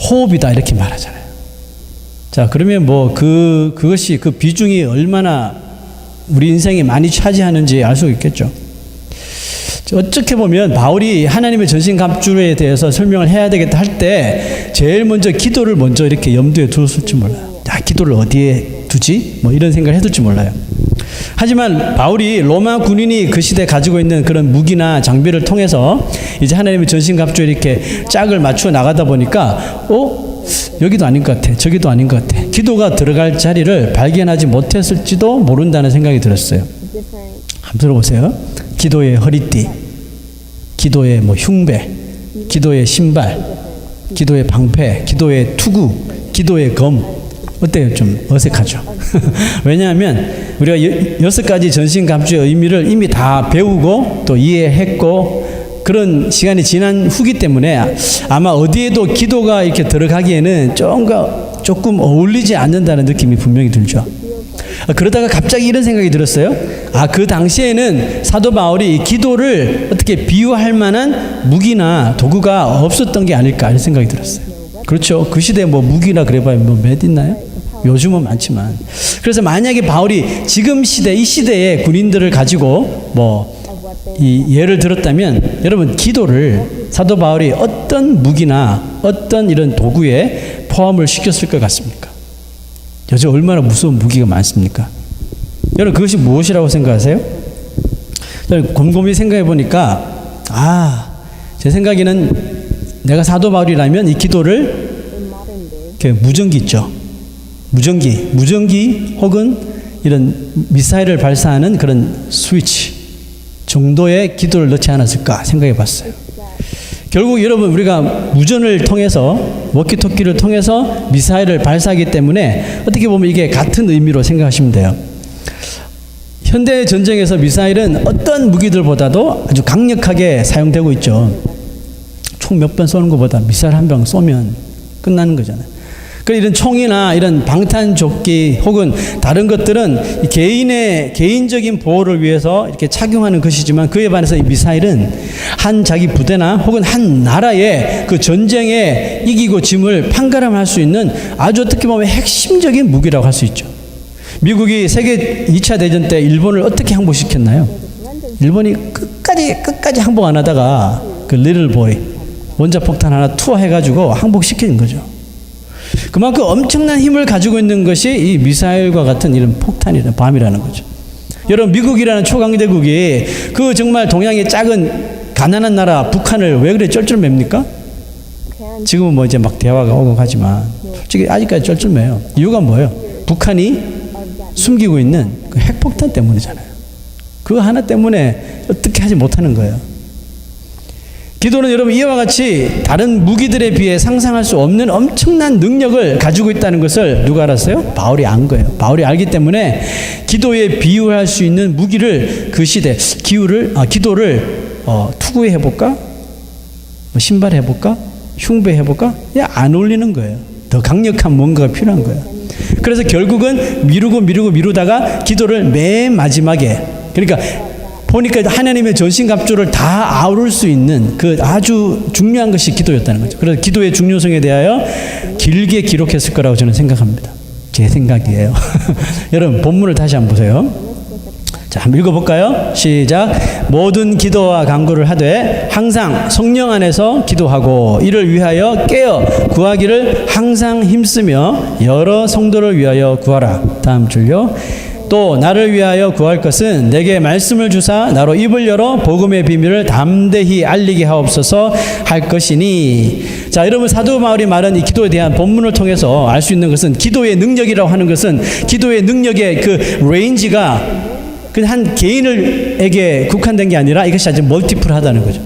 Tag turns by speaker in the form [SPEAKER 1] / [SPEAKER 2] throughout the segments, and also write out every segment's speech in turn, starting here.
[SPEAKER 1] 호흡이다 이렇게 말하잖아요. 자, 그러면 뭐 그것이 그 비중이 얼마나 우리 인생에 많이 차지하는지 알 수 있겠죠. 어떻게 보면 바울이 하나님의 전신갑주에 대해서 설명을 해야 되겠다 할 때 제일 먼저 기도를 먼저 이렇게 염두에 두었을지 몰라요. 야, 기도를 어디에 두지? 뭐 이런 생각을 해둘지 몰라요. 하지만 바울이 로마 군인이 그 시대에 가지고 있는 그런 무기나 장비를 통해서 이제 하나님의 전신갑주에 이렇게 짝을 맞추어 나가다 보니까 여기도 아닌 것 같아, 저기도 아닌 것 같아, 기도가 들어갈 자리를 발견하지 못했을지도 모른다는 생각이 들었어요. 한번 들어보세요. 기도의 허리띠, 기도의 흉배, 기도의 신발, 기도의 방패, 기도의 투구, 기도의 검. 어때요? 좀 어색하죠? 왜냐하면 우리가 6가지 전신갑주의 의미를 이미 다 배우고 또 이해했고 그런 시간이 지난 후기 때문에 아마 어디에도 기도가 이렇게 들어가기에는 조금 어울리지 않는다는 느낌이 분명히 들죠. 그러다가 갑자기 이런 생각이 들었어요. 그 당시에는 사도 바울이 기도를 어떻게 비유할 만한 무기나 도구가 없었던 게 아닐까 이런 생각이 들었어요. 그렇죠. 그 시대에 무기나 그래봐야 몇 있나요? 요즘은 많지만. 그래서 만약에 바울이 지금 시대, 이 시대의 군인들을 가지고 이 예를 들었다면 여러분 기도를 사도 바울이 어떤 무기나 어떤 이런 도구에 포함을 시켰을 것 같습니까? 요즘 얼마나 무서운 무기가 많습니까? 여러분 그것이 무엇이라고 생각하세요? 저는 곰곰이 생각해 보니까 제 생각에는 내가 사도 바울이라면 이 기도를 무전기 있죠. 무전기 혹은 이런 미사일을 발사하는 그런 스위치 정도의 기도를 넣지 않았을까 생각해 봤어요. 결국 여러분 우리가 무전을 통해서 워키토키를 통해서 미사일을 발사하기 때문에 어떻게 보면 이게 같은 의미로 생각하시면 돼요. 현대 전쟁에서 미사일은 어떤 무기들보다도 아주 강력하게 사용되고 있죠. 총 몇 번 쏘는 것보다 미사일 한 방 쏘면 끝나는 거잖아요. 이런 총이나 이런 방탄조끼 혹은 다른 것들은 개인적인 보호를 위해서 이렇게 착용하는 것이지만 그에 반해서 이 미사일은 한 자기 부대나 혹은 한 나라의 그 전쟁에 이기고 짐을 판가름할 수 있는 아주 어떻게 보면 핵심적인 무기라고 할 수 있죠. 미국이 세계 2차 대전 때 일본을 어떻게 항복시켰나요? 일본이 끝까지 항복 안 하다가 그 리틀 보이 원자폭탄 하나 투하해가지고 항복시킨 거죠. 그만큼 엄청난 힘을 가지고 있는 것이 이 미사일과 같은 이런 폭탄이라는 밤이라는 거죠. 여러분 미국이라는 초강대국이 그 정말 동양의 작은 가난한 나라 북한을 왜 그래 쩔쩔맵니까? 지금은 이제 막 대화가 오고 가지만 솔직히 아직까지 쩔쩔매요. 이유가 뭐예요? 북한이 숨기고 있는 그 핵폭탄 때문이잖아요. 그거 하나 때문에 어떻게 하지 못하는 거예요. 기도는 여러분 이와 같이 다른 무기들에 비해 상상할 수 없는 엄청난 능력을 가지고 있다는 것을 누가 알았어요? 바울이 안 거예요. 바울이 알기 때문에 기도에 비유할 수 있는 무기를 그 시대 기도를 투구해 해볼까? 신발 해볼까? 흉배 해볼까? 안 어울리는 거예요. 더 강력한 뭔가가 필요한 거예요. 그래서 결국은 미루다가 기도를 맨 마지막에 그러니까 보니까 하나님의 전신갑주를 다 아우를 수 있는 그 아주 중요한 것이 기도였다는 거죠. 그래서 기도의 중요성에 대하여 길게 기록했을 거라고 저는 생각합니다. 제 생각이에요. 여러분 본문을 다시 한번 보세요. 자, 한번 읽어볼까요? 시작. 모든 기도와 간구를 하되 항상 성령 안에서 기도하고 이를 위하여 깨어 구하기를 항상 힘쓰며 여러 성도를 위하여 구하라. 다음 줄요. 또 나를 위하여 구할 것은 내게 말씀을 주사 나로 입을 열어 복음의 비밀을 담대히 알리게 하옵소서 할 것이니. 자, 여러분 사도 바울이 말한 이 기도에 대한 본문을 통해서 알 수 있는 것은 기도의 능력이라고 하는 것은 기도의 능력의 그 레인지가 그냥 한 개인에게 국한된 게 아니라 이것이 아주 멀티플하다는 거죠.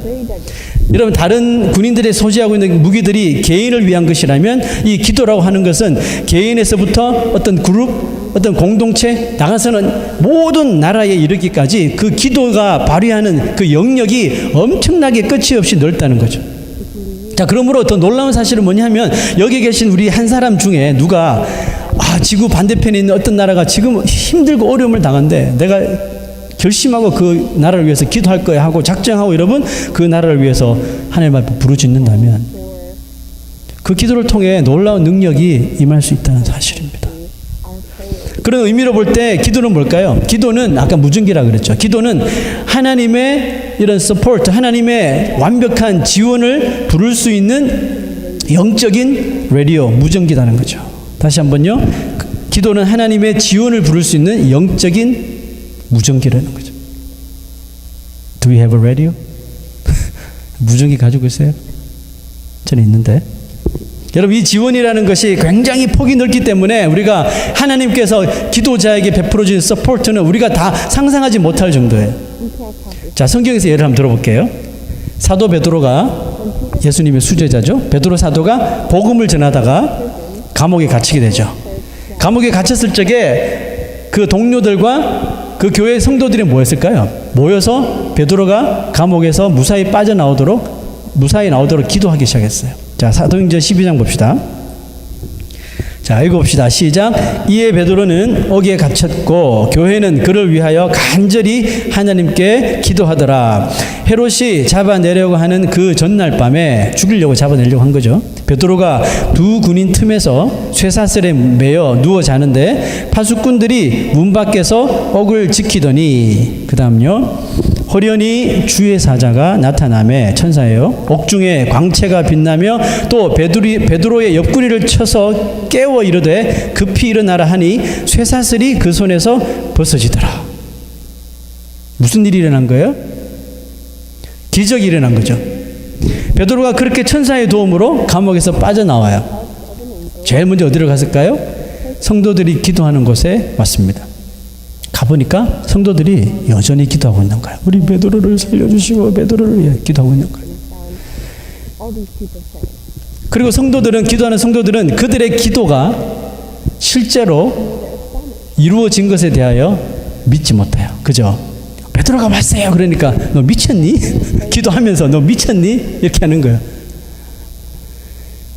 [SPEAKER 1] 여러분 다른 군인들이 소지하고 있는 무기들이 개인을 위한 것이라면 이 기도라고 하는 것은 개인에서부터 어떤 그룹 어떤 공동체 나가서는 모든 나라에 이르기까지 그 기도가 발휘하는 그 영역이 엄청나게 끝이 없이 넓다는 거죠. 자, 그러므로 더 놀라운 사실은 뭐냐면 여기 계신 우리 한 사람 중에 누가 지구 반대편에 있는 어떤 나라가 지금 힘들고 어려움을 당한데 내가 결심하고 그 나라를 위해서 기도할 거야 하고 작정하고 여러분 그 나라를 위해서 하나님 앞에 부르짖는다면 그 기도를 통해 놀라운 능력이 임할 수 있다는 사실입니다. 그런 의미로 볼 때 기도는 뭘까요? 기도는 아까 무전기라 그랬죠. 기도는 하나님의 이런 서포트, 하나님의 완벽한 지원을 부를 수 있는 영적인 라디오, 무전기라는 거죠. 다시 한번요. 기도는 하나님의 지원을 부를 수 있는 영적인 무전기라는 거죠. Do we have a radio? 무전기 가지고 있어요? 저는 있는데. 여러분, 이 지원이라는 것이 굉장히 폭이 넓기 때문에 우리가 하나님께서 기도자에게 베풀어주는 서포트는 우리가 다 상상하지 못할 정도예요. 자, 성경에서 예를 한번 들어볼게요. 사도 베드로가 예수님의 수제자죠. 베드로 사도가 복음을 전하다가 감옥에 갇히게 되죠. 감옥에 갇혔을 적에 그 동료들과 그 교회 성도들이 뭐 했을까요? 모여서 베드로가 감옥에서 무사히 나오도록 기도하기 시작했어요. 자, 사도행전 12장 봅시다. 자, 읽어봅시다. 시작. 이에 베드로는 옥에 갇혔고 교회는 그를 위하여 간절히 하나님께 기도하더라. 헤롯이 잡아내려고 하는 그 전날 밤에 죽이려고 잡아내려고 한 거죠. 베드로가 두 군인 틈에서 쇠사슬에 매여 누워 자는데 파수꾼들이 문 밖에서 옥을 지키더니, 그 다음요, 호련히 주의 사자가 나타나매, 천사예요. 옥중에 광채가 빛나며 또 베드로의 옆구리를 쳐서 깨워 이르되 급히 일어나라 하니 쇠사슬이 그 손에서 벗어지더라. 무슨 일이 일어난 거예요? 기적이 일어난 거죠. 베드로가 그렇게 천사의 도움으로 감옥에서 빠져나와요. 제일 먼저 어디로 갔을까요? 성도들이 기도하는 곳에 왔습니다. 가보니까 성도들이 여전히 기도하고 있는 거예요. 우리 베드로를 살려주시고 베드로를 위해 기도하고 있는 거예요. 그리고 기도하는 성도들은 그들의 기도가 실제로 이루어진 것에 대하여 믿지 못해요. 그죠? 베드로가 왔어요. 그러니까 너 미쳤니? 기도하면서 너 미쳤니? 이렇게 하는 거예요.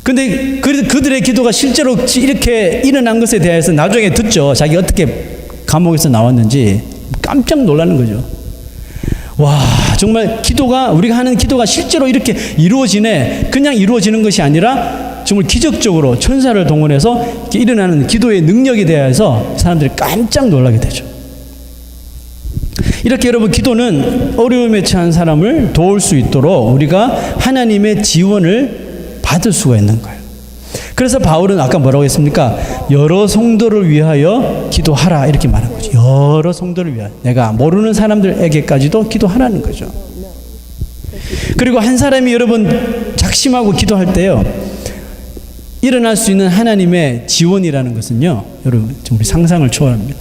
[SPEAKER 1] 근데 그들의 기도가 실제로 이렇게 일어난 것에 대해서 나중에 듣죠. 자기 어떻게 감옥에서 나왔는지 깜짝 놀라는 거죠. 와, 정말 우리가 하는 기도가 실제로 이렇게 이루어지네. 그냥 이루어지는 것이 아니라 정말 기적적으로 천사를 동원해서 이렇게 일어나는 기도의 능력에 대해서 사람들이 깜짝 놀라게 되죠. 이렇게 여러분, 기도는 어려움에 처한 사람을 도울 수 있도록 우리가 하나님의 지원을 받을 수가 있는 거예요. 그래서 바울은 아까 뭐라고 했습니까? 여러 성도를 위하여 기도하라, 이렇게 말한 거죠. 여러 성도를 위하여, 내가 모르는 사람들에게까지도 기도하라는 거죠. 그리고 한 사람이 여러분 작심하고 기도할 때요, 일어날 수 있는 하나님의 지원이라는 것은요, 여러분 정말 상상을 초월합니다.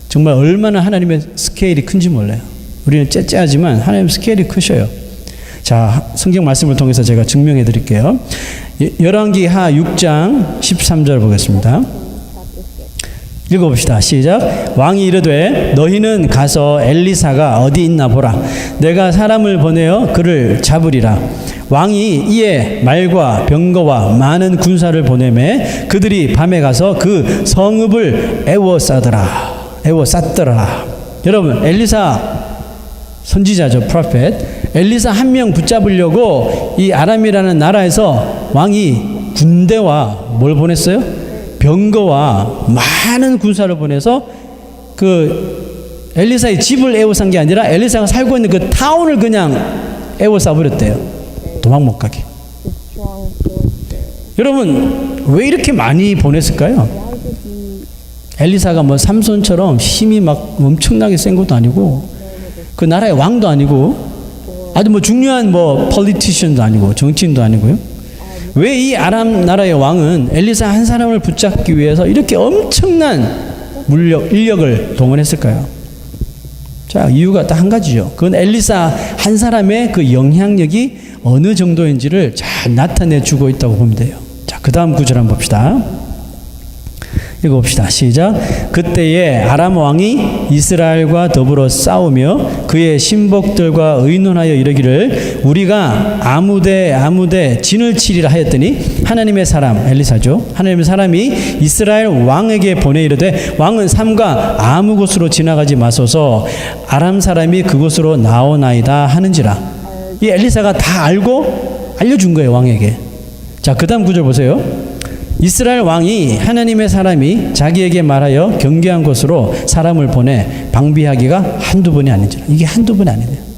[SPEAKER 1] 정말 얼마나 하나님의 스케일이 큰지 몰라요. 우리는 째째하지만 하나님의 스케일이 크셔요. 자, 성경 말씀을 통해서 제가 증명해 드릴게요. 열왕기하 6장 13절 보겠습니다. 읽어봅시다. 시작. 왕이 이르되 너희는 가서 엘리사가 어디 있나 보라. 내가 사람을 보내어 그를 잡으리라. 왕이 이에 말과 병거와 많은 군사를 보내매 그들이 밤에 가서 그 성읍을 에워쌌더라. 여러분, 엘리사 선지자죠. 프로페트. 엘리사 한 명 붙잡으려고 이 아람이라는 나라에서 왕이 군대와 뭘 보냈어요? 병거와 많은 군사를 보내서 그 엘리사의 집을 에워싼 게 아니라 엘리사가 살고 있는 그 타운을 그냥 에워싸 버렸대요. 도망 못 가게. 여러분, 왜 이렇게 많이 보냈을까요? 엘리사가 뭐 삼손처럼 힘이 막 엄청나게 센 것도 아니고, 그 나라의 왕도 아니고, 아주 뭐 중요한 폴리티션도 아니고, 정치인도 아니고요. 왜 이 아람 나라의 왕은 엘리사 한 사람을 붙잡기 위해서 이렇게 엄청난 인력을 동원했을까요? 자, 이유가 딱 한 가지죠. 그건 엘리사 한 사람의 그 영향력이 어느 정도인지를 잘 나타내 주고 있다고 보면 돼요. 자, 그 다음 구절 한번 봅시다. 읽어봅시다. 시작. 그때에 아람 왕이 이스라엘과 더불어 싸우며 그의 신복들과 의논하여 이르기를 우리가 아무데 진을 치리라 하였더니 하나님의 사람, 엘리사죠. 하나님의 사람이 이스라엘 왕에게 보내 이르되 왕은 삼가 아무 곳으로 지나가지 마소서 아람 사람이 그곳으로 나오나이다 하는지라. 이 엘리사가 다 알고 알려준 거예요, 왕에게. 자, 그 다음 구절 보세요. 이스라엘 왕이 하나님의 사람이 자기에게 말하여 경계한 곳으로 사람을 보내 방비하기가 한두 번이 아니죠. 이게 한두 번이 아니네요.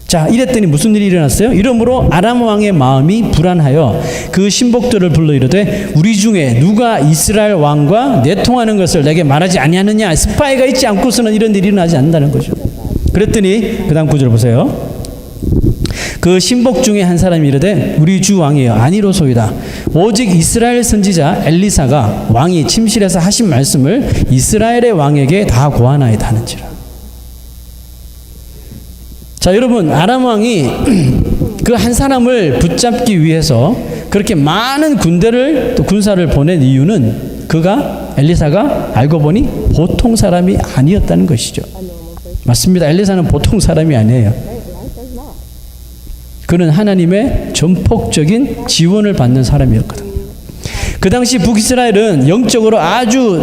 [SPEAKER 1] 자, 이랬더니 무슨 일이 일어났어요? 이러므로 아람 왕의 마음이 불안하여 그 신복들을 불러 이르되 우리 중에 누가 이스라엘 왕과 내통하는 것을 내게 말하지 아니하느냐. 스파이가 있지 않고서는 이런 일이 일어나지 않는다는 거죠. 그랬더니 그 다음 구절 보세요. 그 신복 중에 한 사람이 이르되 우리 주 왕이여 아니로소이다. 오직 이스라엘 선지자 엘리사가 왕이 침실에서 하신 말씀을 이스라엘의 왕에게 다 고하나이다 하는지라. 자, 여러분, 아람 왕이 그 한 사람을 붙잡기 위해서 그렇게 많은 군대를 또 군사를 보낸 이유는 그가 엘리사가 알고 보니 보통 사람이 아니었다는 것이죠. 맞습니다. 엘리사는 보통 사람이 아니에요. 그는 하나님의 전폭적인 지원을 받는 사람이었거든요. 그 당시 북이스라엘은 영적으로 아주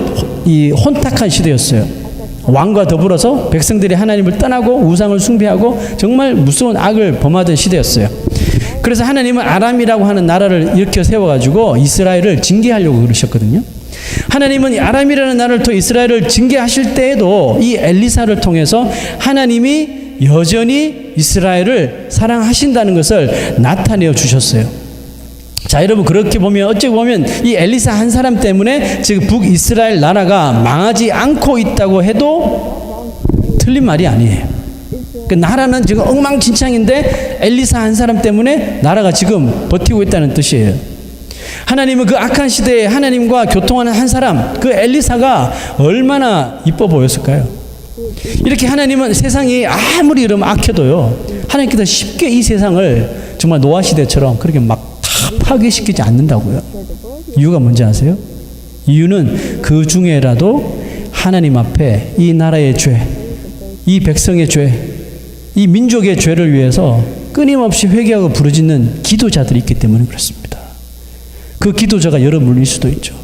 [SPEAKER 1] 혼탁한 시대였어요. 왕과 더불어서 백성들이 하나님을 떠나고 우상을 숭배하고 정말 무서운 악을 범하던 시대였어요. 그래서 하나님은 아람이라고 하는 나라를 일으켜 세워가지고 이스라엘을 징계하려고 그러셨거든요. 하나님은 아람이라는 나라를 통해 이스라엘을 징계하실 때에도 이 엘리사를 통해서 하나님이 여전히 이스라엘을 사랑하신다는 것을 나타내어 주셨어요. 자, 여러분, 그렇게 보면 어찌 보면 이 엘리사 한 사람 때문에 지금 북이스라엘 나라가 망하지 않고 있다고 해도 틀린 말이 아니에요. 그 나라는 지금 엉망진창인데 엘리사 한 사람 때문에 나라가 지금 버티고 있다는 뜻이에요. 하나님은 그 악한 시대에 하나님과 교통하는 한 사람, 그 엘리사가 얼마나 이뻐 보였을까요? 이렇게 하나님은 세상이 아무리 이러면 악해도요, 하나님께서 쉽게 이 세상을 정말 노아시대처럼 그렇게 막 다 파괴시키지 않는다고요. 이유가 뭔지 아세요? 이유는 그 중에라도 하나님 앞에 이 나라의 죄, 이 백성의 죄, 이 민족의 죄를 위해서 끊임없이 회개하고 부르짖는 기도자들이 있기 때문에 그렇습니다. 그 기도자가 여러분일 수도 있죠.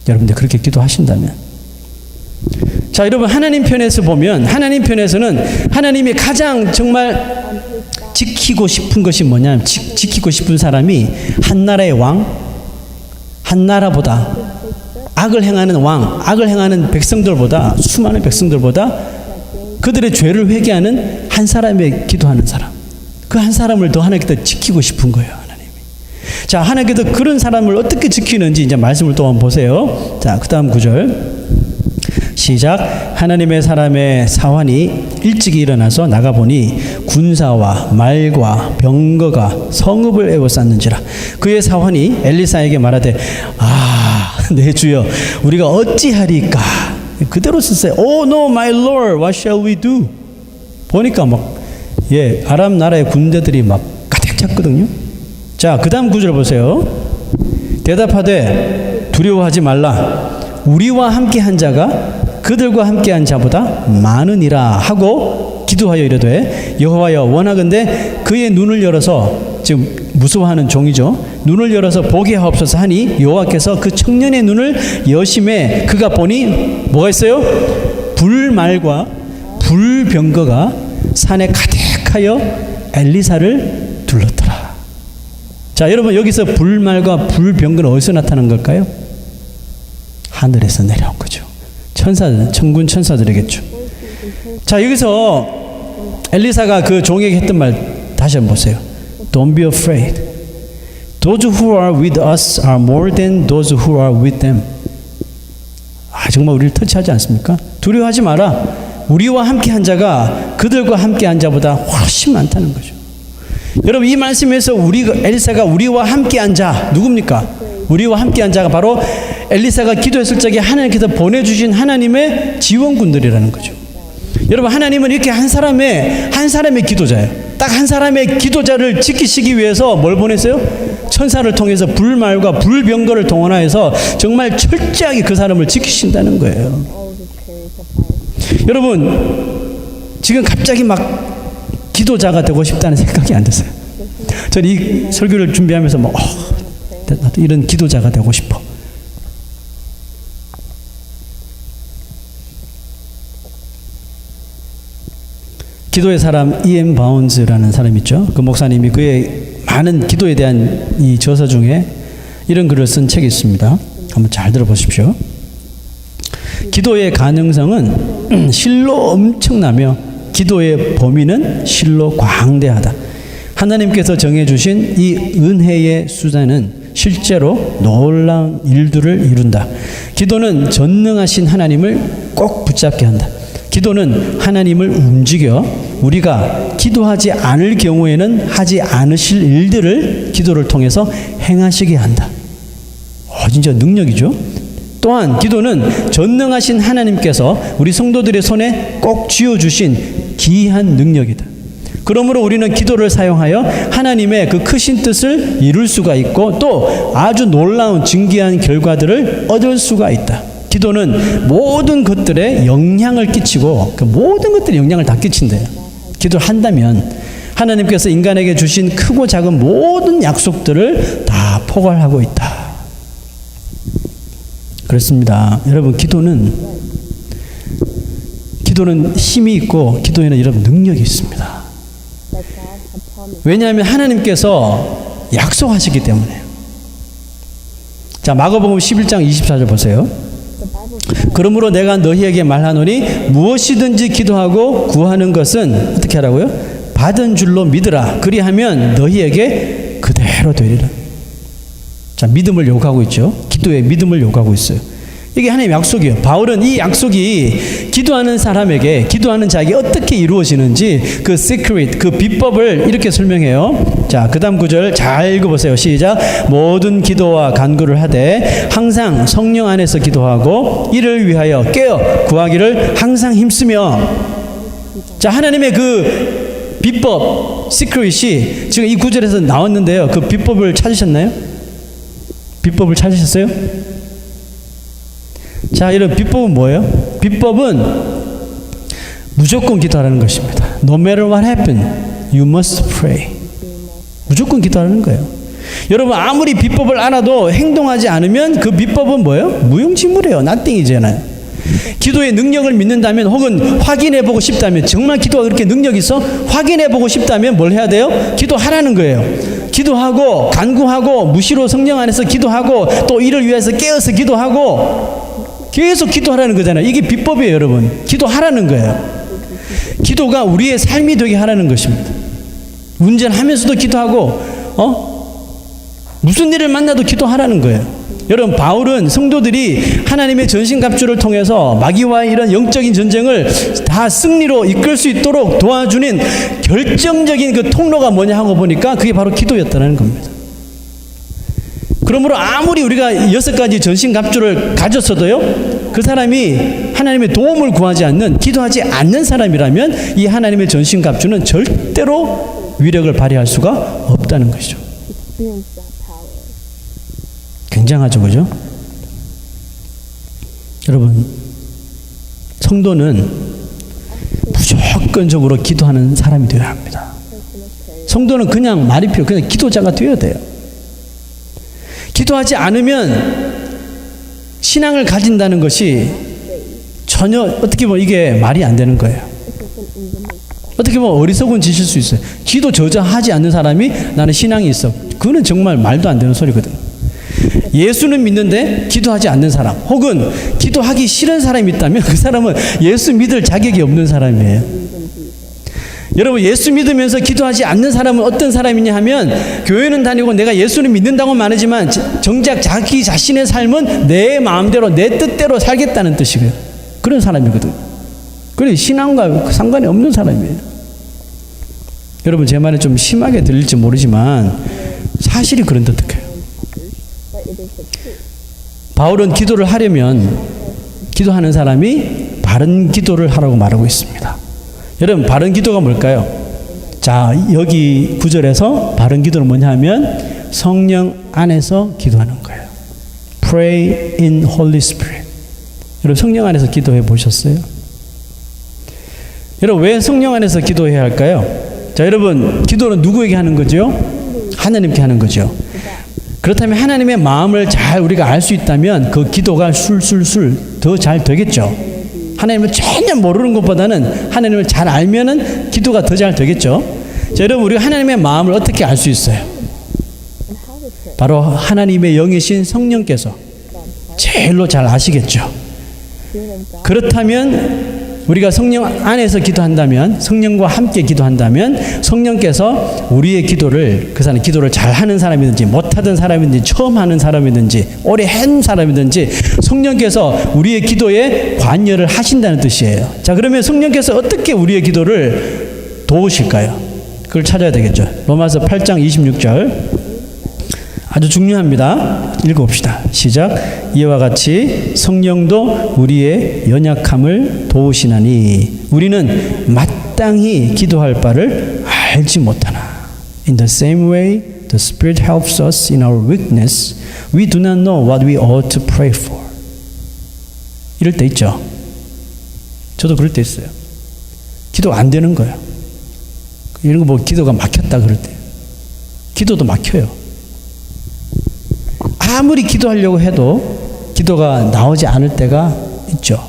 [SPEAKER 1] 여러분들 그렇게 기도하신다면. 자, 여러분, 하나님 편에서 보면, 하나님 편에서는 하나님이 가장 정말 지키고 싶은 것이 뭐냐면, 지키고 싶은 사람이 한 나라의 왕, 한 나라보다 악을 행하는 왕, 악을 행하는 백성들보다, 수많은 백성들보다 그들의 죄를 회개하는 한 사람의 기도하는 사람, 그 한 사람을 더 하나님께서 지키고 싶은 거예요, 하나님이. 자, 하나님께서 그런 사람을 어떻게 지키는지 이제 말씀을 또 한번 보세요. 자, 그 다음 구절 시작. 하나님의 사람의 사환이 일찍이 일어나서 나가보니 군사와 말과 병거가 성읍을 에워쌌는지라. 그의 사환이 엘리사에게 말하되 내 주여 우리가 어찌하리까. 그대로 썼어요. Oh no my lord, what shall we do? 보니까 아람 나라의 군대들이 막 가득 찼거든요. 자, 그 다음 구절 보세요. 대답하되 두려워하지 말라. 우리와 함께한 자가 그들과 함께한 자보다 많으니라 하고 기도하여 이르되 여호와여 원하건대 그의 눈을 열어서, 지금 무서워하는 종이죠, 눈을 열어서 보게 하옵소서 하니 여호와께서 그 청년의 눈을 여심해 그가 보니 뭐가 있어요? 불말과 불병거가 산에 가득하여 엘리사를 둘렀더라. 자, 여러분, 여기서 불말과 불병거는 어디서 나타난 걸까요? 하늘에서 내려온 거죠. 천사들, 천군 천사들이겠죠. 자, 여기서 엘리사가 그 종에게 했던 말 다시 한번 보세요. Don't be afraid. Those who are with us are more than those who are with them. 정말 우리를 터치하지 않습니까? 두려워하지 마라. 우리와 함께한 자가 그들과 함께한 자보다 훨씬 많다는 거죠. 여러분, 이 말씀에서 엘리사가 우리와 함께한 자 누굽니까? 우리와 함께한 자가 바로 엘리사가 기도했을 적에 하나님께서 보내주신 하나님의 지원군들이라는 거죠. 여러분, 하나님은 이렇게 한 사람의 기도자예요. 딱 한 사람의 기도자를 지키시기 위해서 뭘 보냈어요? 천사를 통해서 불말과 불병거를 동원하여서 정말 철저하게 그 사람을 지키신다는 거예요. 여러분, 지금 갑자기 막 기도자가 되고 싶다는 생각이 안 드세요? 저는 이 설교를 준비하면서 나도 이런 기도자가 되고 싶어. 기도의 사람 E.M. 바운즈라는 사람 있죠. 그 목사님이 그의 많은 기도에 대한 이 저서 중에 이런 글을 쓴 책이 있습니다. 한번 잘 들어보십시오. 기도의 가능성은 실로 엄청나며 기도의 범위는 실로 광대하다. 하나님께서 정해주신 이 은혜의 수단은 실제로 놀라운 일들을 이룬다. 기도는 전능하신 하나님을 꼭 붙잡게 한다. 기도는 하나님을 움직여 우리가 기도하지 않을 경우에는 하지 않으실 일들을 기도를 통해서 행하시게 한다. 진짜 능력이죠. 또한 기도는 전능하신 하나님께서 우리 성도들의 손에 꼭 쥐어주신 귀한 능력이다. 그러므로 우리는 기도를 사용하여 하나님의 그 크신 뜻을 이룰 수가 있고 또 아주 놀라운 진귀한 결과들을 얻을 수가 있다. 기도는 모든 것들에 영향을 끼치고 그 모든 것들에 영향을 다 끼친대요. 기도를 한다면 하나님께서 인간에게 주신 크고 작은 모든 약속들을 다 포괄하고 있다. 그렇습니다. 여러분, 기도는 힘이 있고 기도에는 여러분 능력이 있습니다. 왜냐하면 하나님께서 약속하시기 때문에요. 자, 마가복음 11장 24절 보세요. 그러므로 내가 너희에게 말하노니 무엇이든지 기도하고 구하는 것은 어떻게 하라고요? 받은 줄로 믿으라. 그리하면 너희에게 그대로 되리라. 자, 믿음을 요구하고 있죠. 기도에 믿음을 요구하고 있어요. 이게 하나님의 약속이에요. 바울은 이 약속이 기도하는 사람에게, 기도하는 자에게 어떻게 이루어지는지 그 시크릿, 그 비법을 이렇게 설명해요. 자, 그 다음 구절 잘 읽어보세요. 시작. 모든 기도와 간구를 하되 항상 성령 안에서 기도하고 이를 위하여 깨어 구하기를 항상 힘쓰며. 자, 하나님의 그 비법, 시크릿이 지금 이 구절에서 나왔는데요. 그 비법을 찾으셨나요? 비법을 찾으셨어요? 자, 이런 비법은 뭐예요? 비법은 무조건 기도하라는 것입니다. No matter what happens, you must pray. 무조건 기도하라는 거예요. 여러분, 아무리 비법을 알아도 행동하지 않으면 그 비법은 뭐예요? 무용지물이에요. nothing이잖아요. 기도의 능력을 믿는다면 혹은 확인해보고 싶다면, 정말 기도가 그렇게 능력이 있어? 확인해보고 싶다면 뭘 해야 돼요? 기도하라는 거예요. 기도하고 간구하고 무시로 성령 안에서 기도하고 또 이를 위해서 깨어서 기도하고 계속 기도하라는 거잖아요. 이게 비법이에요, 여러분. 기도하라는 거예요. 기도가 우리의 삶이 되게 하라는 것입니다. 운전하면서도 기도하고 무슨 일을 만나도 기도하라는 거예요. 여러분, 바울은 성도들이 하나님의 전신갑주를 통해서 마귀와의 이런 영적인 전쟁을 다 승리로 이끌 수 있도록 도와주는 결정적인 그 통로가 뭐냐 하고 보니까 그게 바로 기도였다는 겁니다. 그러므로 아무리 우리가 6가지 전신갑주를 가졌어도요, 그 사람이 하나님의 도움을 구하지 않는, 기도하지 않는 사람이라면 이 하나님의 전신갑주는 절대로 위력을 발휘할 수가 없다는 것이죠. 굉장하죠, 그죠? 여러분, 성도는 무조건적으로 기도하는 사람이 되어야 합니다. 성도는 그냥 말이 필요, 그냥 기도자가 되어야 돼요. 기도하지 않으면 신앙을 가진다는 것이 전혀 어떻게 보면 이게 말이 안 되는 거예요. 어떻게 보면 어리석은 짓일 수 있어요. 기도 저자하지 않는 사람이 나는 신앙이 있어. 그거는 정말 말도 안 되는 소리거든. 예수는 믿는데 기도하지 않는 사람, 혹은 기도하기 싫은 사람이 있다면 그 사람은 예수 믿을 자격이 없는 사람이에요. 여러분, 예수 믿으면서 기도하지 않는 사람은 어떤 사람이냐 하면 교회는 다니고 내가 예수를 믿는다고 말하지만 정작 자기 자신의 삶은 내 마음대로 내 뜻대로 살겠다는 뜻이고요. 그런 사람이거든요. 그래, 신앙과 상관이 없는 사람이에요. 여러분, 제 말이 좀 심하게 들릴지 모르지만 사실이 그런 듯해요. 바울은 기도를 하려면 기도하는 사람이 바른 기도를 하라고 말하고 있습니다. 여러분, 바른 기도가 뭘까요? 자, 여기 9절에서 바른 기도는 뭐냐 하면 성령 안에서 기도하는 거예요. Pray in Holy Spirit. 여러분, 성령 안에서 기도해 보셨어요? 여러분, 왜 성령 안에서 기도해야 할까요? 자, 여러분, 기도는 누구에게 하는 거죠? 하나님께 하는 거죠. 그렇다면 하나님의 마음을 잘 우리가 알 수 있다면 그 기도가 술술술 더 잘 되겠죠. 하나님을 전혀 모르는 것보다는 하나님을 잘 알면은 기도가 더 잘 되겠죠. 자, 여러분, 우리가 하나님의 마음을 어떻게 알 수 있어요? 바로 하나님의 영이신 성령께서 제일로 잘 아시겠죠. 그렇다면 우리가 성령 안에서 기도한다면, 성령과 함께 기도한다면 성령께서 우리의 기도를, 그 사람 기도를 잘하는 사람이든지 못하던 사람이든지 처음 하는 사람이든지 오래 한 사람이든지 성령께서 우리의 기도에 관여를 하신다는 뜻이에요. 자, 그러면 성령께서 어떻게 우리의 기도를 도우실까요? 그걸 찾아야 되겠죠. 로마서 8장 26절 아주 중요합니다. 읽어봅시다. 시작. 이와 같이 성령도 우리의 연약함을 도우시나니 우리는 마땅히 기도할 바를 알지 못하나. In the same way, the Spirit helps us in our weakness. We do not know what we ought to pray for. 이럴 때 있죠. 저도 그럴 때 있어요. 기도가 안 되는 거예요. 이런 거 뭐 기도가 막혔다 그럴 때. 기도도 막혀요. 아무리 기도하려고 해도 기도가 나오지 않을 때가 있죠.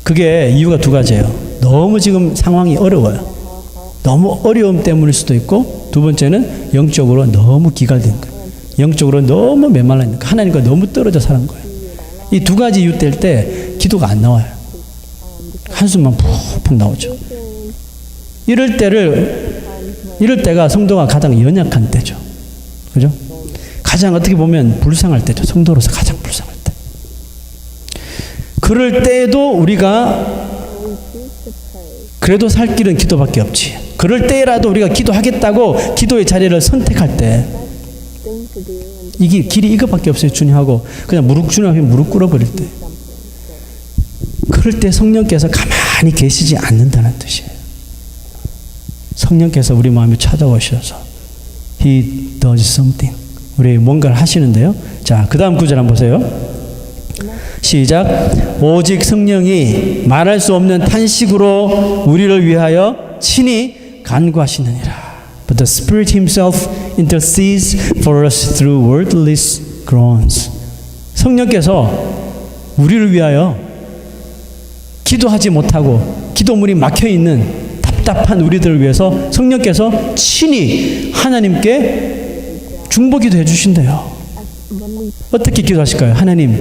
[SPEAKER 1] 그게 이유가 두 가지예요. 너무 지금 상황이 어려워요. 너무 어려움 때문일 수도 있고, 두 번째는 영적으로 너무 기갈된 거예요. 영적으로 너무 메말라 있는 거예요. 하나님과 너무 떨어져 사는 거예요. 이 두 가지 이유 될 때 기도가 안 나와요. 한숨만 푹푹 나오죠. 이럴 때가 성도가 가장 연약한 때죠. 그죠? 가장 어떻게 보면 불쌍할 때죠. 성도로서 가장 불쌍할 때. 그럴 때에도 우리가 그래도 살 길은 기도밖에 없지. 그럴 때라도 우리가 기도하겠다고 기도의 자리를 선택할 때 이게 길이 이것밖에 없어요. 주님하고 그냥 주님하고 무릎 꿇어버릴 때. 그럴 때 성령께서 가만히 계시지 않는다는 뜻이에요. 성령께서 우리 마음에 찾아오셔서 He does something. 우리 뭔가를 하시는데요. 자, 그 다음 구절 한번 보세요. 시작. 오직 성령이 말할 수 없는 탄식으로 우리를 위하여 친히 간구하시느니라. But the Spirit Himself intercedes for us through wordless groans. 성령께서 우리를 위하여 기도하지 못하고 기도문이 막혀있는 답답한 우리들을 위해서 성령께서 친히 하나님께 중보기도 해주신대요. 어떻게 기도하실까요? 하나님,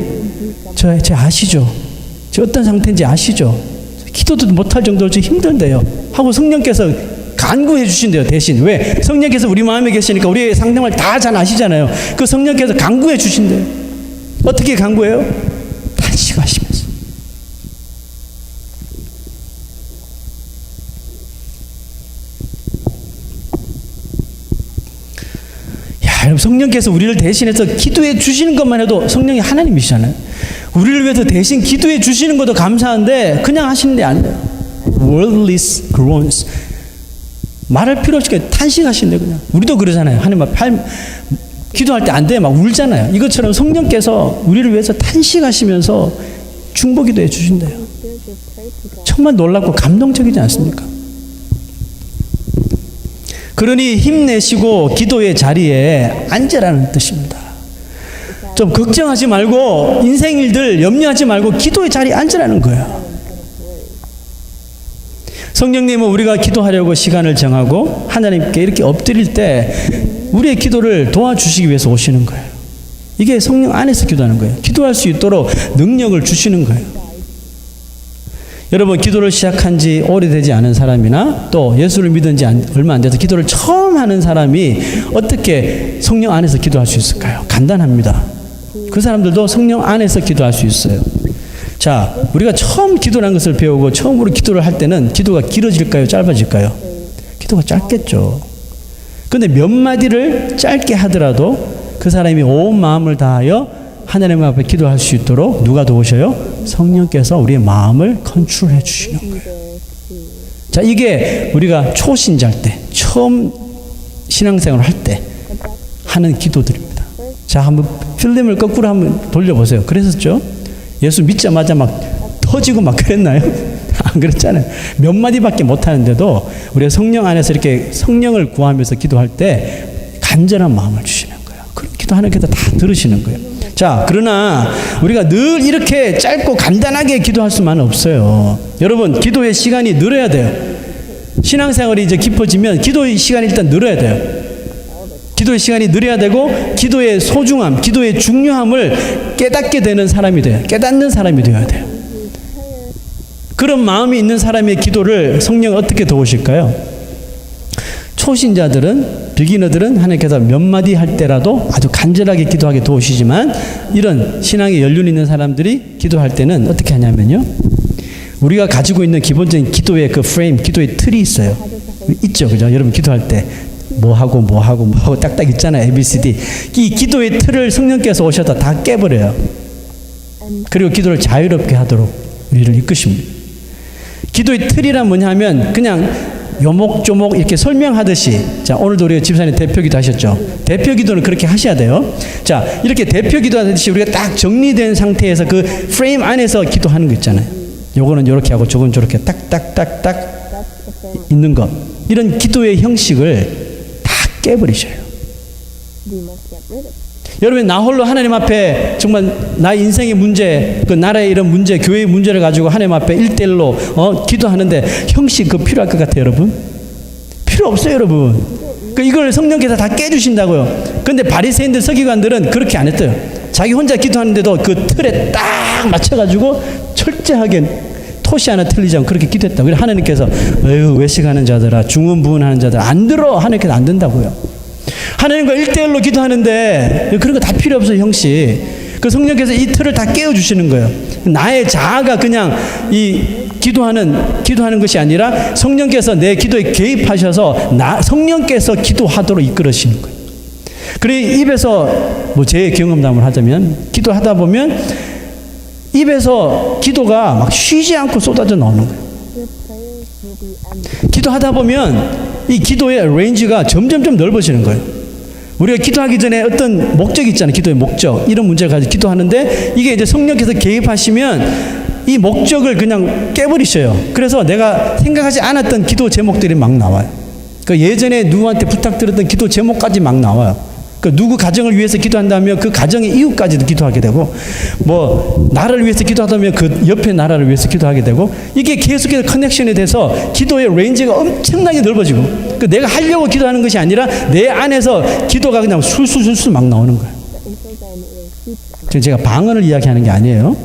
[SPEAKER 1] 제 아시죠? 저 어떤 상태인지 아시죠? 기도도 못할 정도로 좀 힘든데요. 하고 성령께서 간구해 주신대요. 대신. 왜? 성령께서 우리 마음에 계시니까 우리의 상담을 다 잘 아시잖아요. 그 성령께서 간구해 주신대요. 어떻게 간구해요? 탄식하시면서. 성령께서 우리를 대신해서 기도해 주시는 것만 해도 성령이 하나님이시잖아요. 우리를 위해서 대신 기도해 주시는 것도 감사한데 그냥 하시는데 안 돼요. Wordless groans. 말할 필요 없이 탄식하시는데 그냥. 우리도 그러잖아요. 하나님 앞에 기도할 때 안 돼. 막 울잖아요. 이것처럼 성령께서 우리를 위해서 탄식하시면서 중보기도 해 주신대요. 정말 놀랍고 감동적이지 않습니까? 그러니 힘내시고 기도의 자리에 앉으라는 뜻입니다. 좀 걱정하지 말고 인생 일들 염려하지 말고 기도의 자리에 앉으라는 거예요. 성령님은 우리가 기도하려고 시간을 정하고 하나님께 이렇게 엎드릴 때 우리의 기도를 도와주시기 위해서 오시는 거예요. 이게 성령 안에서 기도하는 거예요. 기도할 수 있도록 능력을 주시는 거예요. 여러분, 기도를 시작한 지 오래되지 않은 사람이나 또 예수를 믿은 지 얼마 안 돼서 기도를 처음 하는 사람이 어떻게 성령 안에서 기도할 수 있을까요? 간단합니다. 그 사람들도 성령 안에서 기도할 수 있어요. 자, 우리가 처음 기도라는 것을 배우고 처음으로 기도를 할 때는 기도가 길어질까요? 짧아질까요? 기도가 짧겠죠. 그런데 몇 마디를 짧게 하더라도 그 사람이 온 마음을 다하여 하나님 앞에 기도할 수 있도록 누가 도우셔요? 성령께서 우리의 마음을 컨트롤해 주시는 거예요. 자, 이게 우리가 초신자일 때, 처음 신앙생활을 할 때 하는 기도들입니다. 자, 한번 필름을 거꾸로 한번 돌려보세요. 그랬었죠? 예수 믿자마자 막 터지고 막 그랬나요? 안 그랬잖아요. 몇 마디밖에 못 하는데도 우리가 성령 안에서 이렇게 성령을 구하면서 기도할 때 간절한 마음을 주시는 거예요. 그런 기도 하나님께서 다 들으시는 거예요. 자, 그러나 우리가 늘 이렇게 짧고 간단하게 기도할 수만은 없어요. 여러분, 기도의 시간이 늘어야 돼요. 신앙생활이 이제 깊어지면 기도의 시간이 일단 늘어야 돼요. 기도의 시간이 늘어야 되고 기도의 소중함, 기도의 중요함을 깨닫게 되는 사람이 돼요. 깨닫는 사람이 되어야 돼요. 그런 마음이 있는 사람의 기도를 성령이 어떻게 도우실까요? 초신자들은, 비기너들은 하나님께서 몇 마디 할 때라도 아주 간절하게 기도하게 도우시지만 이런 신앙에 연륜 있는 사람들이 기도할 때는 어떻게 하냐면요. 우리가 가지고 있는 기본적인 기도의 그 프레임, 기도의 틀이 있어요. 있죠, 그죠? 여러분 기도할 때 뭐 하고 딱딱 있잖아요. ABCD. 이 기도의 틀을 성령께서 오셔서 다 깨버려요. 그리고 기도를 자유롭게 하도록 우리를 이끄십니다. 기도의 틀이란 뭐냐 하면 그냥 요목조목 이렇게 설명하듯이, 자, 오늘도 우리가 집사님 대표기도 하셨죠. 대표기도는 그렇게 하셔야 돼요. 자, 이렇게 대표기도 하듯이 우리가 딱 정리된 상태에서 그 프레임 안에서 기도하는 거 있잖아요. 요거는 요렇게 하고 저건 저렇게 딱딱딱딱 있는 것. 이런 기도의 형식을 다 깨버리셔요. 여러분, 나 홀로 하나님 앞에 정말 나의 인생의 문제, 그 나라의 이런 문제, 교회의 문제를 가지고 하나님 앞에 1대1로 기도하는데 형식 그거 필요할 것 같아요, 여러분? 필요 없어요, 여러분. 이걸 성령께서 다 깨주신다고요. 근데 바리새인들, 서기관들은 그렇게 안 했어요. 자기 혼자 기도하는데도 그 틀에 딱 맞춰가지고 철저하게 토시 하나 틀리지 않고 그렇게 기도했다고. 그래서 하나님께서 어휴, 외식하는 자들아, 중언부언하는 자들 안 들어. 하나님께서 안 된다고요. 하나님과 1대1로 기도하는데 그런 거 다 필요 없어요, 형씨. 그 성령께서 이 틀을 다 깨워주시는 거예요. 나의 자아가 그냥 이 기도하는 것이 아니라 성령께서 내 기도에 개입하셔서 성령께서 기도하도록 이끌으시는 거예요. 그래, 입에서 제 경험담을 하자면, 기도하다 보면 입에서 기도가 막 쉬지 않고 쏟아져 나오는 거예요. 기도하다 보면 이 기도의 레인지가 점점점 넓어지는 거예요. 우리가 기도하기 전에 어떤 목적이 있잖아요. 기도의 목적. 이런 문제를 가지고 기도하는데 이게 이제 성령께서 개입하시면 이 목적을 그냥 깨버리셔요. 그래서 내가 생각하지 않았던 기도 제목들이 막 나와요. 그러니까 예전에 누구한테 부탁드렸던 기도 제목까지 막 나와요. 그러니까 누구 가정을 위해서 기도한다면 그 가정의 이웃까지도 기도하게 되고, 나라를 위해서 기도하다면 그 옆에 나라를 위해서 기도하게 되고, 이게 계속해서 커넥션이 돼서 기도의 레인지가 엄청나게 넓어지고, 그러니까 내가 하려고 기도하는 것이 아니라 내 안에서 기도가 그냥 술술 막 나오는 거예요. 지금 제가 방언을 이야기하는 게 아니에요.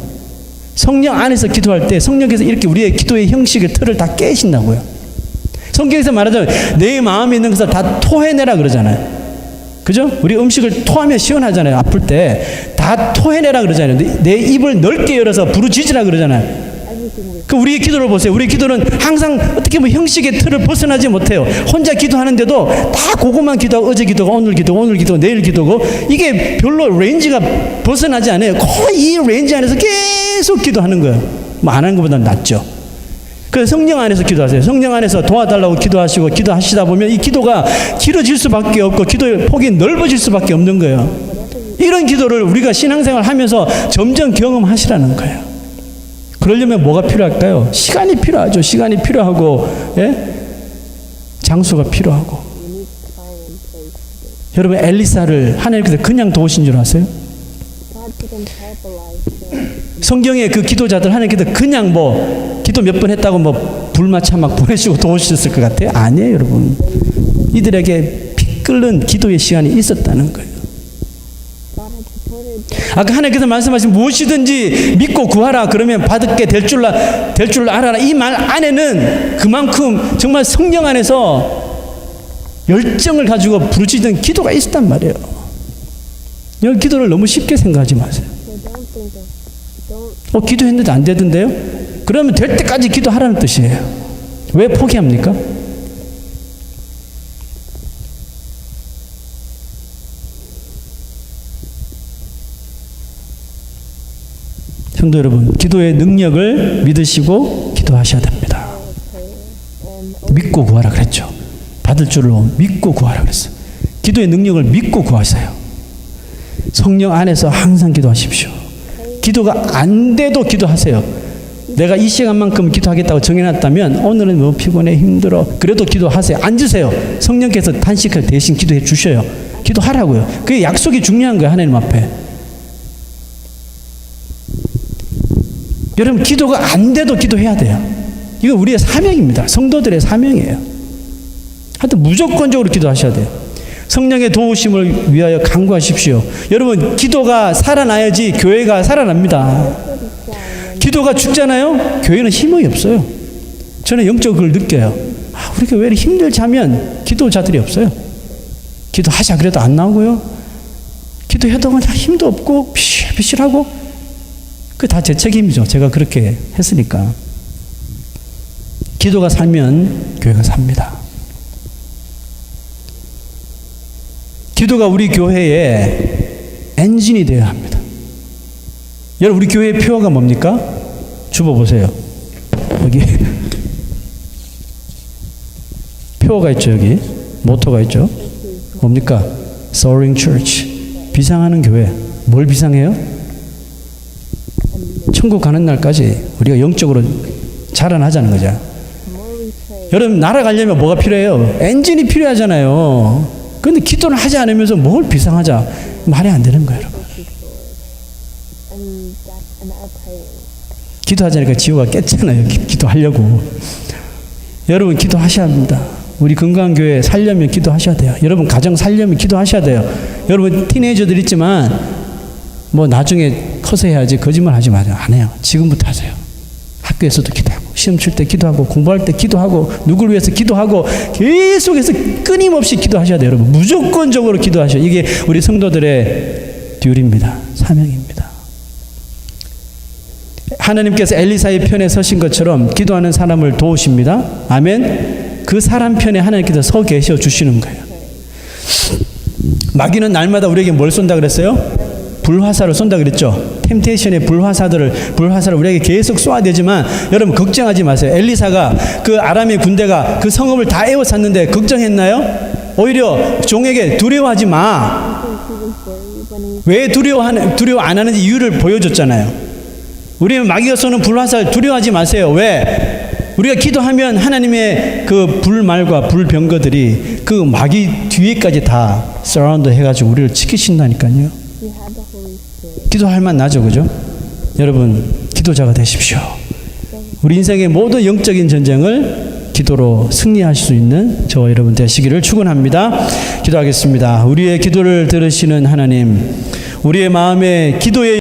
[SPEAKER 1] 성령 안에서 기도할 때 성령께서 이렇게 우리의 기도의 형식의 틀을 다 깨신다고요. 성경에서 말하자면 내 마음에 있는 것을 다 토해내라 그러잖아요. 그죠? 우리 음식을 토하면 시원하잖아요. 아플 때 다 토해내라 그러잖아요. 내 입을 넓게 열어서 부르짖으라 그러잖아요. 그 우리의 기도를 보세요. 우리의 기도는 항상 어떻게 보면 형식의 틀을 벗어나지 못해요. 혼자 기도하는데도 다 그것만 기도하고, 어제 기도고 오늘 기도고 내일 기도고, 이게 별로 레인지가 벗어나지 않아요. 거의 이 레인지 안에서 계속 기도하는 거예요. 안 하는 것보다는 낫죠. 그래서 성령 안에서 기도하세요. 성령 안에서 도와달라고 기도하시고 기도하시다 보면 이 기도가 길어질 수밖에 없고 기도의 폭이 넓어질 수밖에 없는 거예요. 이런 기도를 우리가 신앙생활 하면서 점점 경험하시라는 거예요. 그러려면 뭐가 필요할까요? 시간이 필요하죠. 시간이 필요하고, 장소가 필요하고. 여러분, 엘리사를 하나님께서 그냥 도우신 줄 아세요? 성경에 그 기도자들 하나님께서 그냥 기도 몇 번 했다고 불마차 막 보내시고 도우셨을 것 같아요? 아니에요, 여러분. 이들에게 피 끓는 기도의 시간이 있었다는 거예요. 아까 하나님께서 말씀하신 무엇이든지 믿고 구하라 그러면 받게 될 줄 알아라. 이 말 안에는 그만큼 정말 성령 안에서 열정을 가지고 부르짖는 기도가 있었단 말이에요. 여기 기도를 너무 쉽게 생각하지 마세요. 기도했는데 안 되던데요? 그러면 될 때까지 기도하라는 뜻이에요. 왜 포기합니까? 성도 여러분, 기도의 능력을 믿으시고 기도하셔야 됩니다. 믿고 구하라 그랬죠. 받을 줄로 믿고 구하라 그랬어요. 기도의 능력을 믿고 구하세요. 성령 안에서 항상 기도하십시오. 기도가 안 돼도 기도하세요. 내가 이 시간만큼 기도하겠다고 정해놨다면 오늘은 너무 피곤해 힘들어 그래도 기도하세요. 앉으세요. 성령께서 단식을 대신 기도해 주셔요. 기도하라고요. 그게 약속이 중요한 거예요. 하나님 앞에. 여러분, 기도가 안 돼도 기도해야 돼요. 이거 우리의 사명입니다. 성도들의 사명이에요. 하여튼 무조건적으로 기도하셔야 돼요. 성령의 도우심을 위하여 간구하십시오. 여러분, 기도가 살아나야지 교회가 살아납니다. 기도가 죽잖아요? 교회는 힘이 없어요. 저는 영적으로 그걸 느껴요. 우리 교회를 힘들지 하면 기도자들이 없어요. 기도하자 그래도 안 나오고요. 기도해도 그냥 힘도 없고 비실비실하고, 그게 다 제 책임이죠. 제가 그렇게 했으니까. 기도가 살면 교회가 삽니다. 기도가 우리 교회의 엔진이 되어야 합니다. 여러분, 우리 교회의 표어가 뭡니까? 줍어보세요. 여기 표어가 있죠. 여기 모토가 있죠. 뭡니까? Soaring Church. 비상하는 교회. 뭘 비상해요? 천국 가는 날까지 우리가 영적으로 자라나자는 거죠. 여러분, 날아가려면 뭐가 필요해요? 엔진이 필요하잖아요. 그런데 기도를 하지 않으면서 뭘 비상하자? 말이 안 되는 거예요, 여러분. 기도하자니까 지호가 깼잖아요. 기도하려고. 여러분, 기도하셔야 합니다. 우리 건강한 교회 살려면 기도하셔야 돼요. 여러분, 가정 살려면 기도하셔야 돼요. 여러분, 티네이저들 있지만 뭐 나중에 커서 해야지, 거짓말 하지 마세요. 안 해요. 지금부터 하세요. 학교에서도 기도하고, 시험 칠 때 기도하고, 공부할 때 기도하고, 누구를 위해서 기도하고, 계속해서 끊임없이 기도하셔야 돼요. 여러분, 무조건적으로 기도하셔요. 이게 우리 성도들의 듀리입니다. 사명입니다. 하나님께서 엘리사의 편에 서신 것처럼 기도하는 사람을 도우십니다. 아멘. 그 사람 편에 하나님께서 서 계셔 주시는 거예요. 마귀는 날마다 우리에게 뭘 쏜다 그랬어요? 불화살을 쏜다 그랬죠. 템테이션의 불화살을 우리에게 계속 쏘아야 되지만, 여러분 걱정하지 마세요. 엘리사가 그 아람의 군대가 그 성읍을 다 에워쌌는데 걱정했나요? 오히려 종에게 두려워하지 마. 왜 두려워 안 하는지 이유를 보여줬잖아요. 우리는 마귀가 쏘는 불화살 두려워하지 마세요. 왜? 우리가 기도하면 하나님의 그 불말과 불병거들이 그 마귀 뒤에까지 다 서라운드 해가지고 우리를 지키신다니까요. 기도할 만 나죠, 그죠? 여러분, 기도자가 되십시오. 우리 인생의 모든 영적인 전쟁을 기도로 승리하실 수 있는 저와 여러분 되시기를 축원합니다. 기도하겠습니다. 우리의 기도를 들으시는 하나님, 우리의 마음에 기도의